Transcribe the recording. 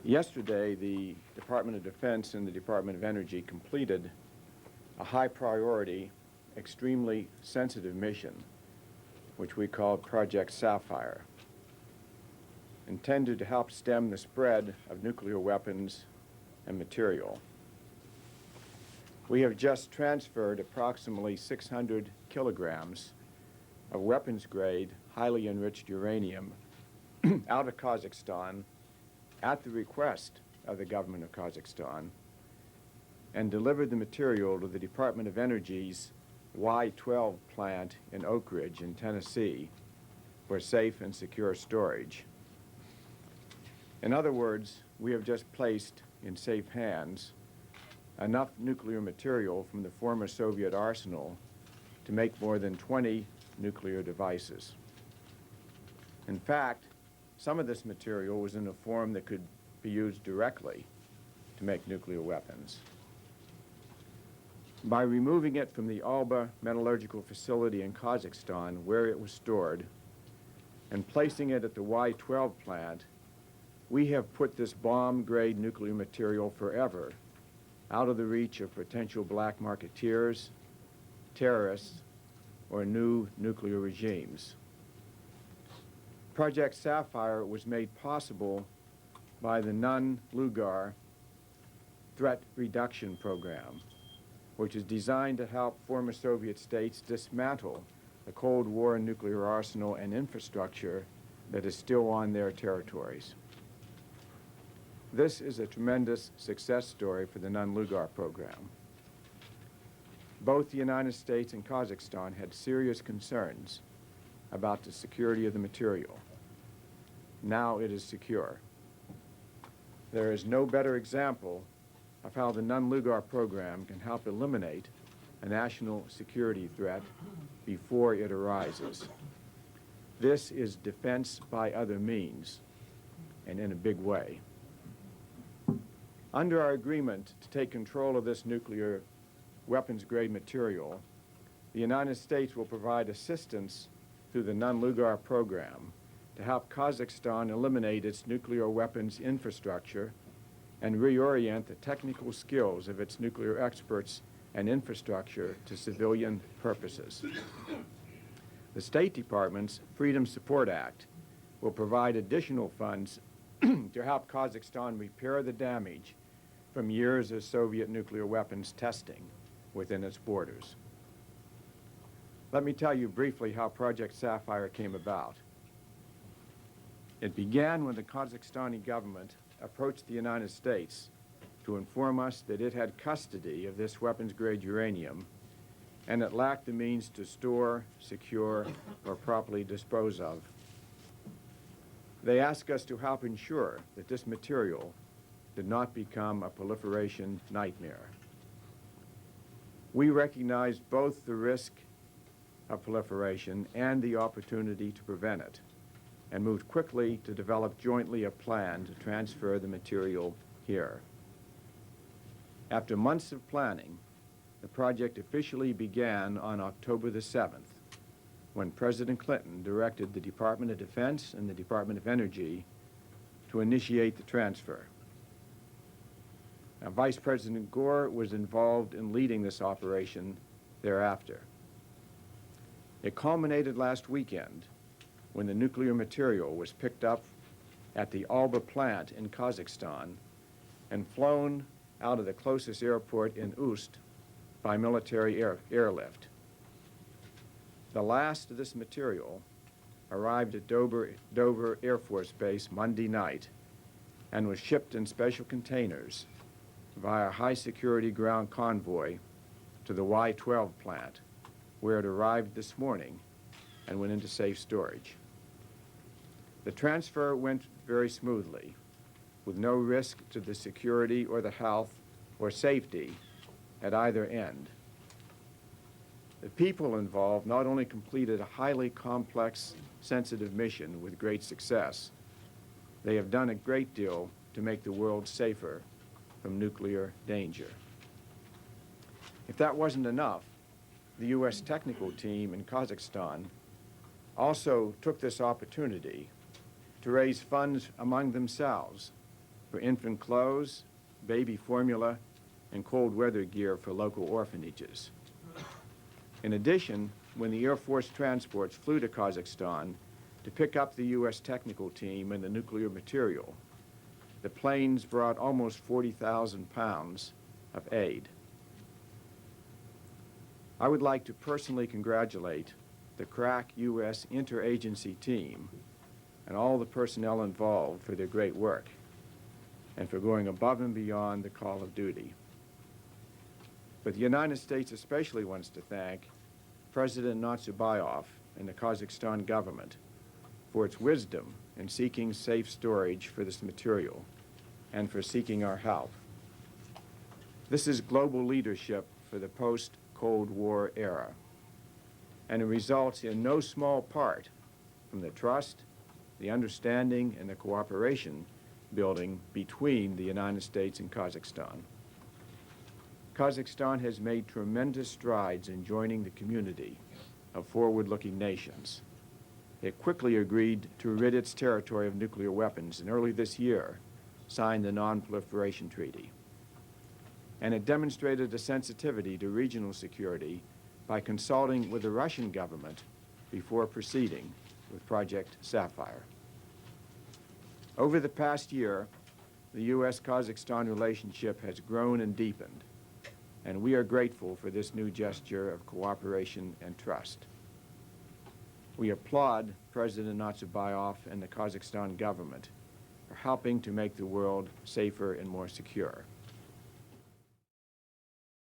Yesterday, the Department of Defense and the Department of Energy completed a high-priority, extremely sensitive mission, which we called Project Sapphire, intended to help stem the spread of nuclear weapons and material. We have just transferred approximately 600 kilograms of weapons-grade, highly enriched uranium out of Kazakhstan at the request of the government of Kazakhstan and delivered the material to the Department of Energy's Y-12 plant in Oak Ridge in Tennessee for safe and secure storage. In other words, we have just placed in safe hands enough nuclear material from the former Soviet arsenal to make more than 20 nuclear devices. In fact, some of this material was in a form that could be used directly to make nuclear weapons. By removing it from the Alba metallurgical facility in Kazakhstan, where it was stored, and placing it at the Y-12 plant, we have put this bomb-grade nuclear material forever out of the reach of potential black marketeers, terrorists, or new nuclear regimes. Project Sapphire was made possible by the Nunn-Lugar Threat Reduction Program, which is designed to help former Soviet states dismantle the Cold War nuclear arsenal and infrastructure that is still on their territories. This is a tremendous success story for the Nunn-Lugar program. Both the United States and Kazakhstan had serious concerns about the security of the material. Now it is secure. There is no better example of how the Nunn-Lugar program can help eliminate a national security threat before it arises. This is defense by other means, and in a big way. Under our agreement to take control of this nuclear weapons-grade material, the United States will provide assistance through the Nunn-Lugar program to help Kazakhstan eliminate its nuclear weapons infrastructure and reorient the technical skills of its nuclear experts and infrastructure to civilian purposes. The State Department's Freedom Support Act will provide additional funds to help Kazakhstan repair the damage from years of Soviet nuclear weapons testing within its borders. Let me tell you briefly how Project Sapphire came about. It began when the Kazakhstani government approached the United States to inform us that it had custody of this weapons-grade uranium and it lacked the means to store, secure, or properly dispose of. They asked us to help ensure that this material did not become a proliferation nightmare. We recognized both the risk of proliferation and the opportunity to prevent it, and moved quickly to develop jointly a plan to transfer the material here. After months of planning, the project officially began on October the 7th, when President Clinton directed the Department of Defense and the Department of Energy to initiate the transfer. Now, Vice President Gore was involved in leading this operation thereafter. It culminated last weekend when the nuclear material was picked up at the Alba plant in Kazakhstan and flown out of the closest airport in Ust by military airlift. The last of this material arrived at Dover Air Force Base Monday night and was shipped in special containers via high-security ground convoy to the Y-12 plant, where it arrived this morning and went into safe storage. The transfer went very smoothly, with no risk to the security or the health or safety at either end. The people involved not only completed a highly complex, sensitive mission with great success, they have done a great deal to make the world safer from nuclear danger. If that wasn't enough, the U.S. technical team in Kazakhstan also took this opportunity to raise funds among themselves for infant clothes, baby formula, and cold weather gear for local orphanages. In addition, when the Air Force transports flew to Kazakhstan to pick up the U.S. technical team and the nuclear material, the planes brought almost 40,000 pounds of aid. I would like to personally congratulate the crack U.S. interagency team and all the personnel involved for their great work and for going above and beyond the call of duty. But the United States especially wants to thank President Nazarbayev and the Kazakhstan government for its wisdom in seeking safe storage for this material and for seeking our help. This is global leadership for the post-Cold War era, and it results in no small part from the trust, the understanding, and the cooperation building between the United States and Kazakhstan. Kazakhstan has made tremendous strides in joining the community of forward-looking nations. It quickly agreed to rid its territory of nuclear weapons and early this year signed the Non-Proliferation Treaty. And it demonstrated a sensitivity to regional security by consulting with the Russian government before proceeding with Project Sapphire. Over the past year, the U.S.-Kazakhstan relationship has grown and deepened, and we are grateful for this new gesture of cooperation and trust. We applaud President Nazarbayev and the Kazakhstan government for helping to make the world safer and more secure.